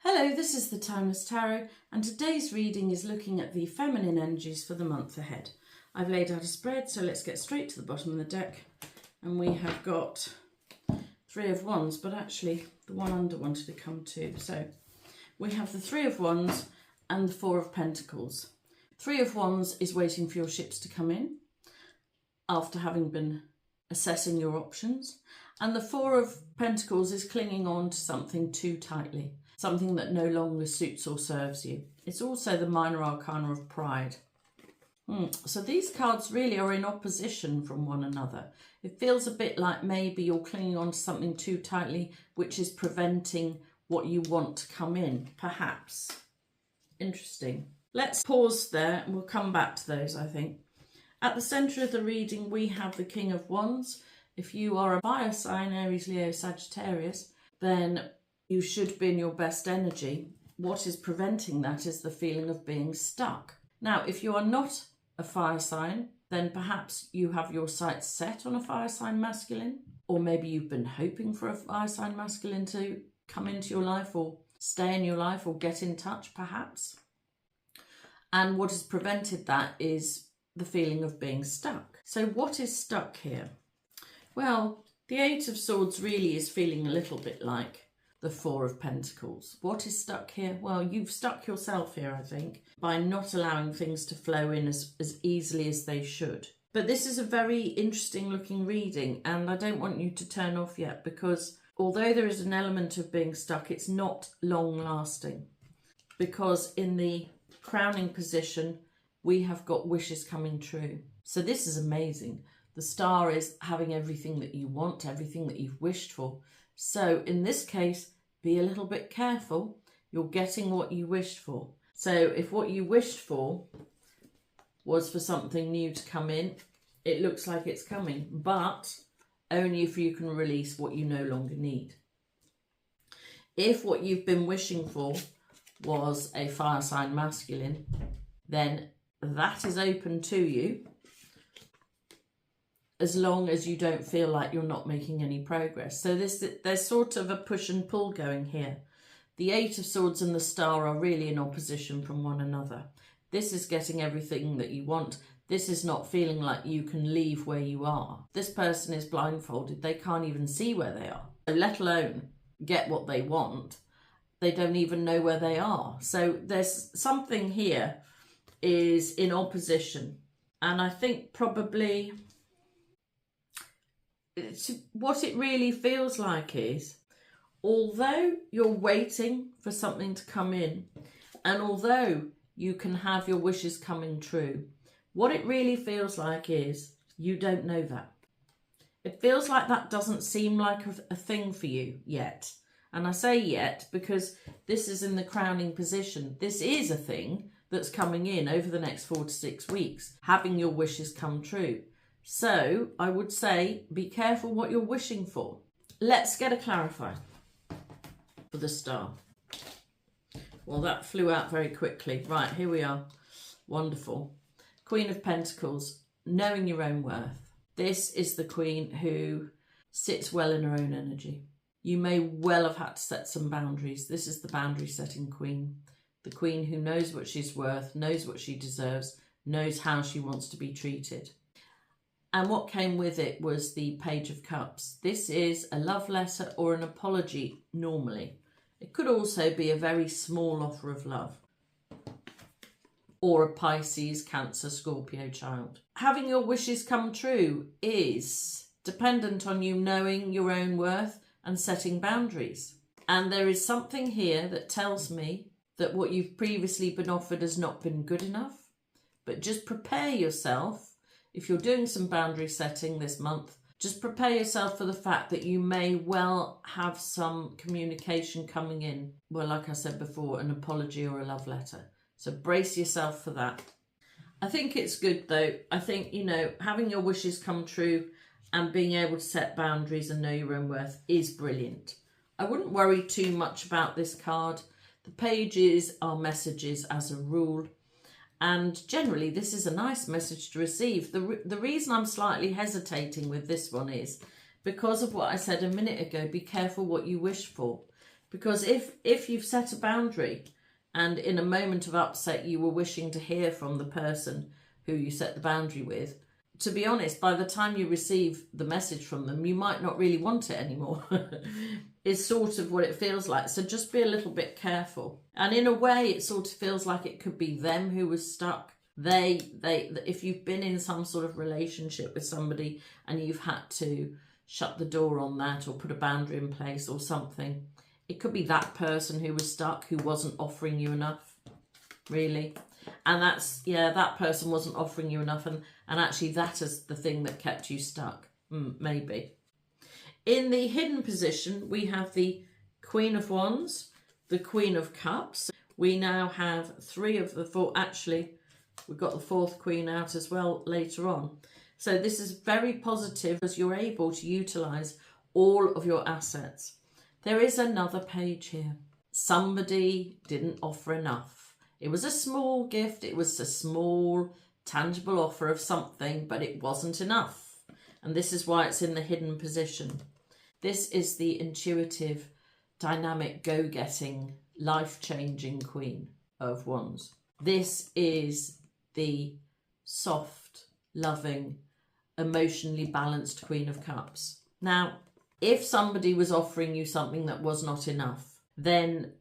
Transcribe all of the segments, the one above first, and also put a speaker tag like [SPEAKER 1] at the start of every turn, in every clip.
[SPEAKER 1] Hello, this is the Timeless Tarot, and today's reading is looking at the feminine energies for the month ahead. I've laid out a spread, so let's get straight to the bottom of the deck. And we have got Three of Wands, but actually the one under wanted to come too. So we have the Three of Wands and the Four of Pentacles. Three of Wands is waiting for your ships to come in after having been assessing your options. And the Four of Pentacles is clinging on to something too tightly. Something that no longer suits or serves you. It's also the minor arcana of pride. So these cards really are in opposition from one another. It feels a bit like maybe you're clinging on to something too tightly, which is preventing what you want to come in, perhaps. Interesting. Let's pause there and we'll come back to those, I think. At the centre of the reading, we have the King of Wands. If you are a fire sign, Aries, Leo, Sagittarius, then you should be in your best energy. What is preventing that is the feeling of being stuck. Now, if you are not a fire sign, then perhaps you have your sights set on a fire sign masculine, or maybe you've been hoping for a fire sign masculine to come into your life or stay in your life or get in touch, perhaps. And what has prevented that is the feeling of being stuck. So what is stuck here? Well, the Eight of Swords really is feeling a little bit like the Four of Pentacles. What is stuck here? Well, you've stuck yourself here, I think, by not allowing things to flow in as easily as they should. But this is a very interesting looking reading, and I don't want you to turn off yet, because although there is an element of being stuck, it's not long lasting. Because in the crowning position, we have got wishes coming true. So this is amazing. The Star is having everything that you want, everything that you've wished for. So in this case, be a little bit careful. You're getting what you wished for. So if what you wished for was for something new to come in, it looks like it's coming, but only if you can release what you no longer need. If what you've been wishing for was a fire sign masculine, then that is open to you, as long as you don't feel like you're not making any progress. So there's sort of a push and pull going here. The Eight of Swords and the Star are really in opposition from one another. This is getting everything that you want. This is not feeling like you can leave where you are. This person is blindfolded. They can't even see where they are, let alone get what they want. They don't even know where they are. So there's something here is in opposition. And I think probably what it really feels like is, although you're waiting for something to come in, and although you can have your wishes coming true, what it really feels like is you don't know that. It feels like that doesn't seem like a thing for you yet. And I say yet because this is in the crowning position. This is a thing that's coming in over the next 4 to 6 weeks, having your wishes come true. So I would say be careful what you're wishing for. Let's get a clarifier for the Star. Well, that flew out very quickly. Right, here we are. Wonderful. Queen of Pentacles, knowing your own worth. This is the Queen who sits well in her own energy. You may well have had to set some boundaries. This is the boundary setting Queen. The Queen who knows what she's worth, knows what she deserves, knows how she wants to be treated. And what came with it was the Page of Cups. This is a love letter or an apology normally. It could also be a very small offer of love. Or a Pisces, Cancer, Scorpio child. Having your wishes come true is dependent on you knowing your own worth and setting boundaries. And there is something here that tells me that what you've previously been offered has not been good enough. But just prepare yourself. If you're doing some boundary setting this month, just prepare yourself for the fact that you may well have some communication coming in. Well, like I said before, an apology or a love letter. So brace yourself for that. I think it's good though. I think, having your wishes come true and being able to set boundaries and know your own worth is brilliant. I wouldn't worry too much about this card. The pages are messages as a rule. And generally, this is a nice message to receive. The reason I'm slightly hesitating with this one is because of what I said a minute ago. Be careful what you wish for. Because if you've set a boundary and in a moment of upset you were wishing to hear from the person who you set the boundary with, to be honest, by the time you receive the message from them, you might not really want it anymore. Is sort of what it feels like. So just be a little bit careful. And in a way, it sort of feels like it could be them who was stuck. If you've been in some sort of relationship with somebody and you've had to shut the door on that or put a boundary in place or something, it could be that person who was stuck, who wasn't offering you enough, really. And that's, yeah, that person wasn't offering you enough, and actually that is the thing that kept you stuck, maybe. In the hidden position, we have the Queen of Wands, the Queen of Cups. We now have 3 of the 4, actually, we've got the 4th Queen out as well later on. So this is very positive as you're able to utilise all of your assets. There is another page here. Somebody didn't offer enough. It was a small gift. It was a small, tangible offer of something, but it wasn't enough. And this is why it's in the hidden position. This is the intuitive, dynamic, go-getting, life-changing Queen of Wands. This is the soft, loving, emotionally balanced Queen of Cups. Now, if somebody was offering you something that was not enough, then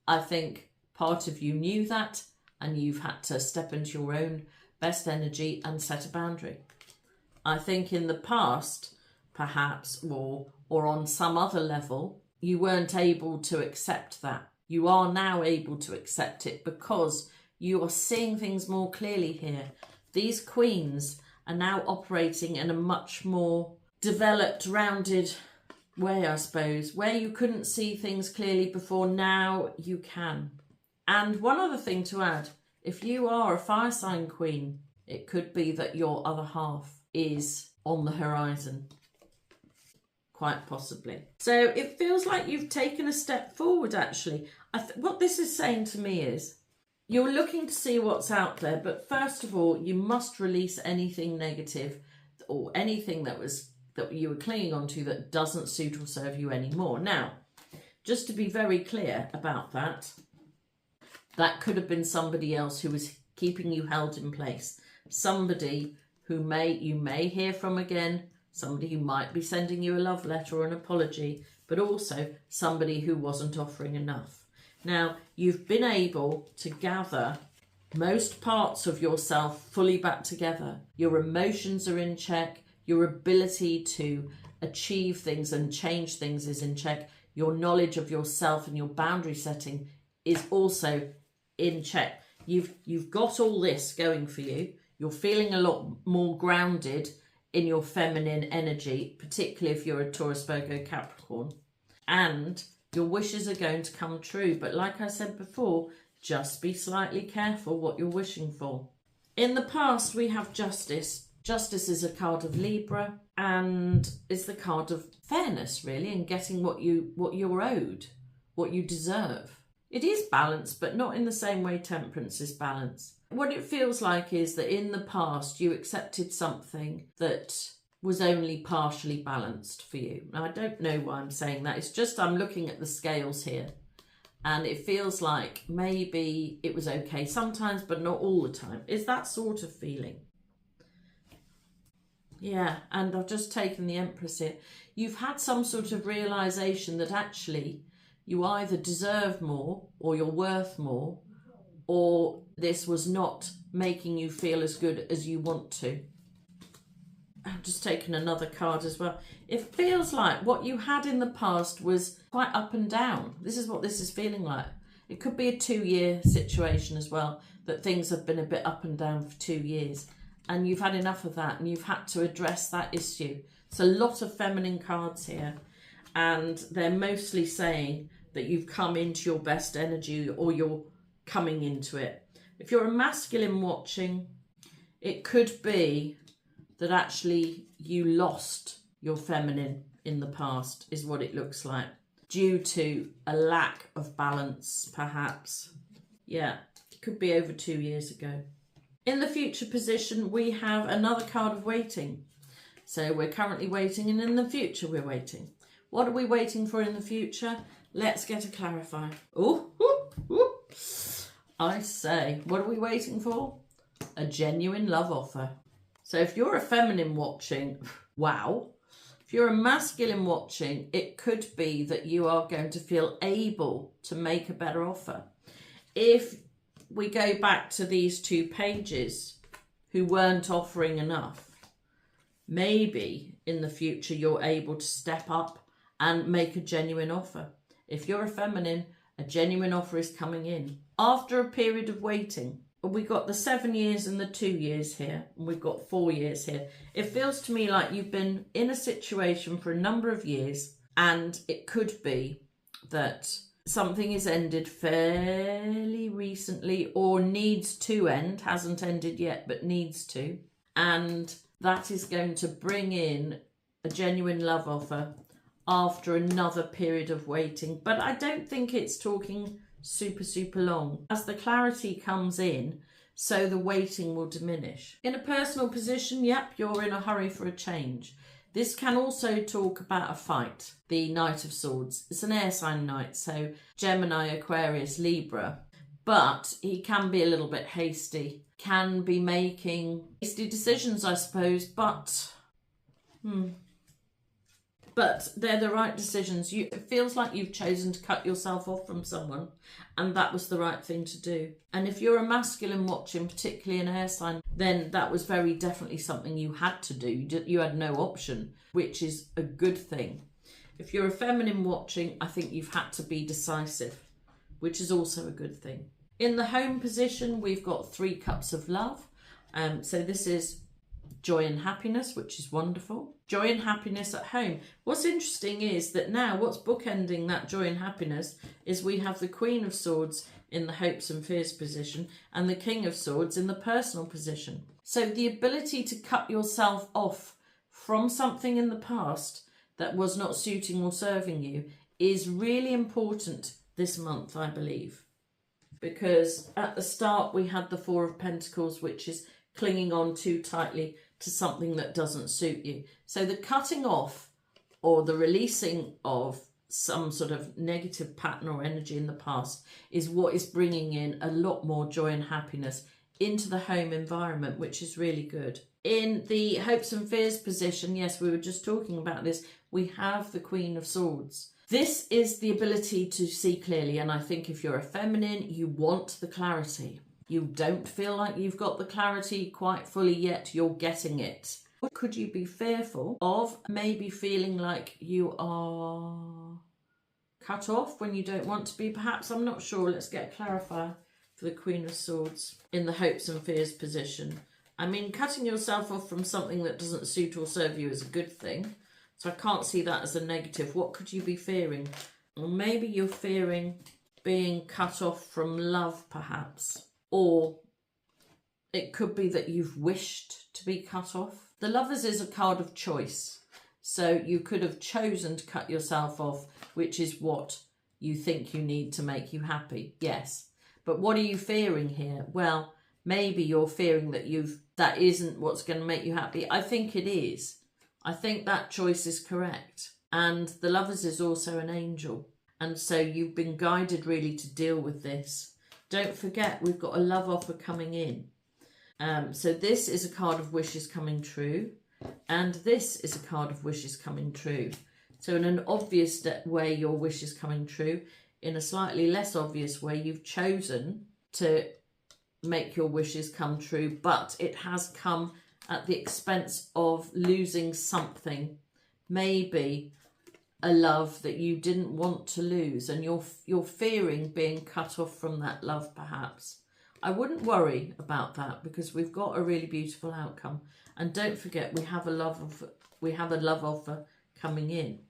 [SPEAKER 1] I think part of you knew that and you've had to step into your own best energy and set a boundary. I think in the past, perhaps, or on some other level, you weren't able to accept that. You are now able to accept it because you are seeing things more clearly here. These queens are now operating in a much more developed, rounded way, I suppose. Where you couldn't see things clearly before, now you can. And one other thing to add, if you are a fire sign queen, it could be that your other half is on the horizon, quite possibly. So it feels like you've taken a step forward, actually. What this is saying to me is you're looking to see what's out there, but first of all, you must release anything negative or anything that you were clinging onto that doesn't suit or serve you anymore. Now, just to be very clear about that, that could have been somebody else who was keeping you held in place. Somebody who you may hear from again, somebody who might be sending you a love letter or an apology, but also somebody who wasn't offering enough. Now, you've been able to gather most parts of yourself fully back together. Your emotions are in check. Your ability to achieve things and change things is in check. Your knowledge of yourself and your boundary setting is also in check. You've got all this going for you. You're feeling a lot more grounded in your feminine energy, particularly if you're a Taurus, Virgo, Capricorn. And your wishes are going to come true. But like I said before, just be slightly careful what you're wishing for. In the past, we have Justice. Justice is a card of Libra and is the card of fairness, really, and getting what you're owed, what you deserve. It is balance, but not in the same way Temperance is balance. What it feels like is that in the past you accepted something that was only partially balanced for you. Now, I don't know why I'm saying that. It's just I'm looking at the scales here and it feels like maybe it was okay sometimes, but not all the time. Is that sort of feeling? Yeah, and I've just taken the Empress here. You've had some sort of realisation that actually you either deserve more or you're worth more, or this was not making you feel as good as you want to. I've just taken another card as well. It feels like what you had in the past was quite up and down. This is what this is feeling like. It could be a 2-year situation as well, that things have been a bit up and down for 2 years. And you've had enough of that and you've had to address that issue. It's a lot of feminine cards here. And they're mostly saying that you've come into your best energy or you're coming into it. If you're a masculine watching, it could be that actually you lost your feminine in the past, is what it looks like, due to a lack of balance, perhaps. Yeah, it could be over 2 years ago. In the future position, we have another card of waiting. So we're currently waiting, and in the future we're waiting. What are we waiting for in the future? let's get a clarifier. Oh, I say, what are we waiting for? A genuine love offer. So if you're a feminine watching, wow. If you're a masculine watching, it could be that you are going to feel able to make a better offer. If we go back to these 2 pages who weren't offering enough, maybe in the future you're able to step up and make a genuine offer. If you're a feminine, a genuine offer is coming in. After a period of waiting, we've got the 7 years and the 2 years here, and we've got 4 years here. It feels to me like you've been in a situation for a number of years, and it could be that something is ended fairly recently or needs to end, hasn't ended yet, but needs to. And that is going to bring in a genuine love offer after another period of waiting. But I don't think it's talking super long. As the clarity comes in, so the waiting will diminish. In a personal position, yep, you're in a hurry for a change. This can also talk about a fight. The Knight of Swords. It's an air sign knight, so Gemini, Aquarius, Libra. But he can be a little bit hasty. Can be making hasty decisions, I suppose, but they're the right decisions. It feels like you've chosen to cut yourself off from someone, and that was the right thing to do. And if you're a masculine watching, particularly an air sign, then that was very definitely something you had to do. You had no option, which is a good thing. If you're a feminine watching, I think you've had to be decisive, which is also a good thing. In the home position, we've got 3 cups of love. So this is joy and happiness, which is wonderful. Joy and happiness at home. What's interesting is that now what's bookending that joy and happiness is we have the Queen of Swords in the hopes and fears position and the King of Swords in the personal position. So the ability to cut yourself off from something in the past that was not suiting or serving you is really important this month, I believe. Because at the start we had the 4 of Pentacles, which is clinging on too tightly to something that doesn't suit you. So the cutting off or the releasing of some sort of negative pattern or energy in the past is what is bringing in a lot more joy and happiness into the home environment, which is really good. In the hopes and fears position, yes, we were just talking about this, we have the Queen of Swords. This is the ability to see clearly, and I think if you're a feminine, you want the clarity. You don't feel like you've got the clarity quite fully yet, you're getting it. What could you be fearful of? Maybe feeling like you are cut off when you don't want to be, perhaps, I'm not sure. Let's get a clarifier for the Queen of Swords in the hopes and fears position. I mean, cutting yourself off from something that doesn't suit or serve you is a good thing. So I can't see that as a negative. What could you be fearing? Or maybe you're fearing being cut off from love, perhaps. Or it could be that you've wished to be cut off. The Lovers is a card of choice. So you could have chosen to cut yourself off, which is what you think you need to make you happy. Yes. But what are you fearing here? Well, maybe you're fearing that that isn't what's going to make you happy. I think it is. I think that choice is correct. And the Lovers is also an angel. And so you've been guided really to deal with this. Don't forget, we've got a love offer coming in. So this is a card of wishes coming true. And this is a card of wishes coming true. So in an obvious way, your wish is coming true. In a slightly less obvious way, you've chosen to make your wishes come true. But it has come at the expense of losing something. Maybe a love that you didn't want to lose, and you're fearing being cut off from that love, perhaps. I wouldn't worry about that because we've got a really beautiful outcome. And don't forget, we have a love offer coming in.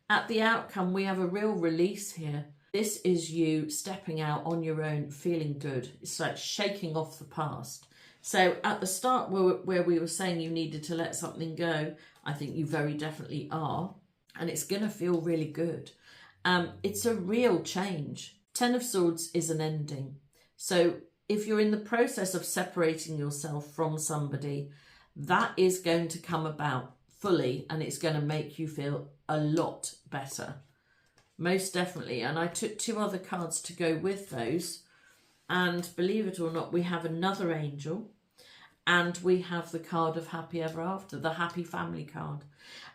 [SPEAKER 1] At the outcome, we have a real release here. This is you stepping out on your own, feeling good. It's like shaking off the past. So at the start where we were saying you needed to let something go, I think you very definitely are. And it's going to feel really good. It's a real change. 10 of Swords is an ending. So if you're in the process of separating yourself from somebody, that is going to come about fully and it's going to make you feel a lot better. most definitely. And I took 2 other cards to go with those. And believe it or not, we have another angel. And we have the card of happy ever after, the happy family card.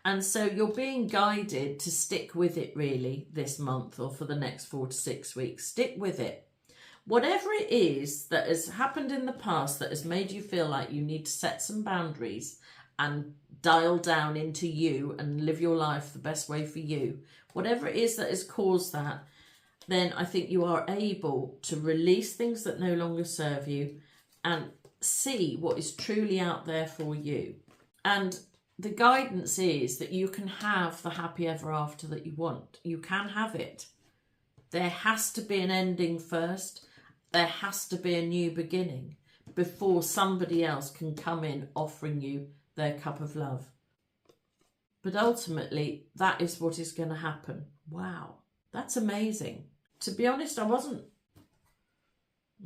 [SPEAKER 1] And so you're being guided to stick with it really this month or for the next 4 to 6 weeks. Stick with it. Whatever it is that has happened in the past that has made you feel like you need to set some boundaries and dial down into you and live your life the best way for you, whatever it is that has caused that, then I think you are able to release things that no longer serve you and see what is truly out there for you. And the guidance is that you can have the happy ever after that you want. You can have it. There has to be an ending first. There has to be a new beginning before somebody else can come in offering you their cup of love. But ultimately, that is what is going to happen. Wow, that's amazing. To be honest, I wasn't...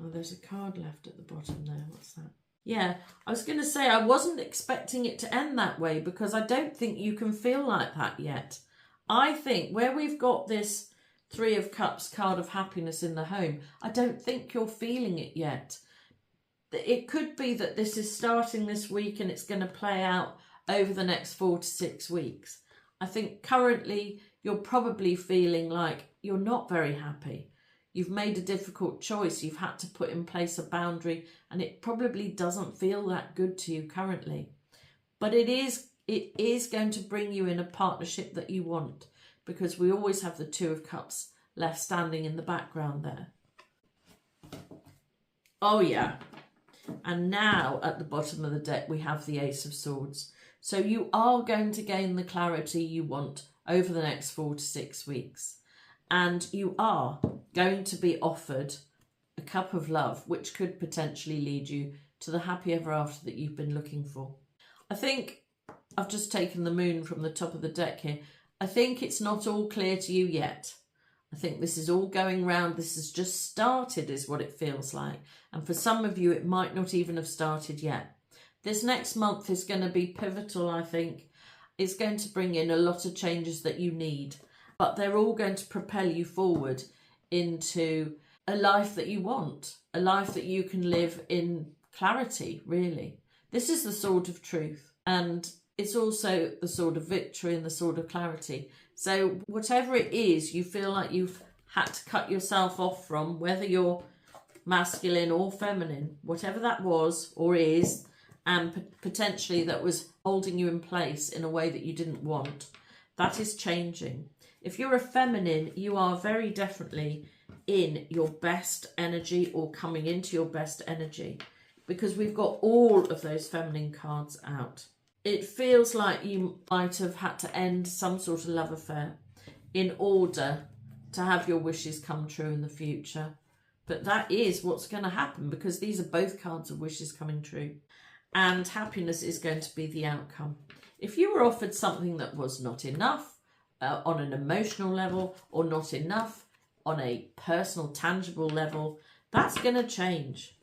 [SPEAKER 1] Oh, there's a card left at the bottom there. What's that? Yeah, I was going to say I wasn't expecting it to end that way because I don't think you can feel like that yet. I think where we've got this 3 of Cups card of happiness in the home, I don't think you're feeling it yet. It could be that this is starting this week and it's going to play out over the next 4 to 6 weeks. I think currently you're probably feeling like you're not very happy. You've made a difficult choice. You've had to put in place a boundary and it probably doesn't feel that good to you currently. But it is going to bring you in a partnership that you want, because we always have the 2 of Cups left standing in the background there. Oh yeah. And now at the bottom of the deck we have the Ace of Swords. So you are going to gain the clarity you want over the next 4 to 6 weeks. And you are going to be offered a cup of love, which could potentially lead you to the happy ever after that you've been looking for. I think I've just taken the moon from the top of the deck here. I think it's not all clear to you yet. I think this is all going round. This has just started is what it feels like. And for some of you, it might not even have started yet. This next month is going to be pivotal, I think. It's going to bring in a lot of changes that you need, but they're all going to propel you forward into a life that you want, a life that you can live in clarity, really. This is the sword of truth, and it's also the sword of victory and the sword of clarity. So whatever it is you feel like you've had to cut yourself off from, whether you're masculine or feminine, whatever that was or is, and potentially that was holding you in place in a way that you didn't want, that is changing. If you're a feminine, you are very definitely in your best energy or coming into your best energy, because we've got all of those feminine cards out. It feels like you might have had to end some sort of love affair in order to have your wishes come true in the future. But that is what's going to happen, because these are both cards of wishes coming true. And happiness is going to be the outcome. If you were offered something that was not enough on an emotional level, or not enough on a personal, tangible level, that's going to change.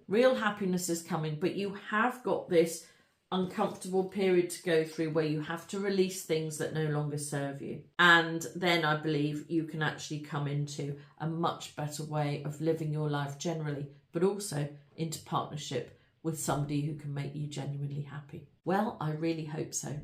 [SPEAKER 1] Real happiness is coming, but you have got this uncomfortable period to go through where you have to release things that no longer serve you. And then I believe you can actually come into a much better way of living your life generally, but also into partnership with somebody who can make you genuinely happy. Well, I really hope so.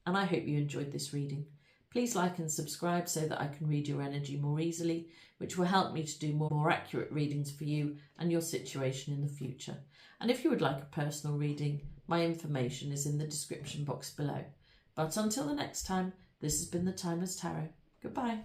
[SPEAKER 1] And I hope you enjoyed this reading. Please like and subscribe so that I can read your energy more easily, which will help me to do more accurate readings for you and your situation in the future. And if you would like a personal reading, my information is in the description box below. But until the next time, this has been the Timeless Tarot. Goodbye.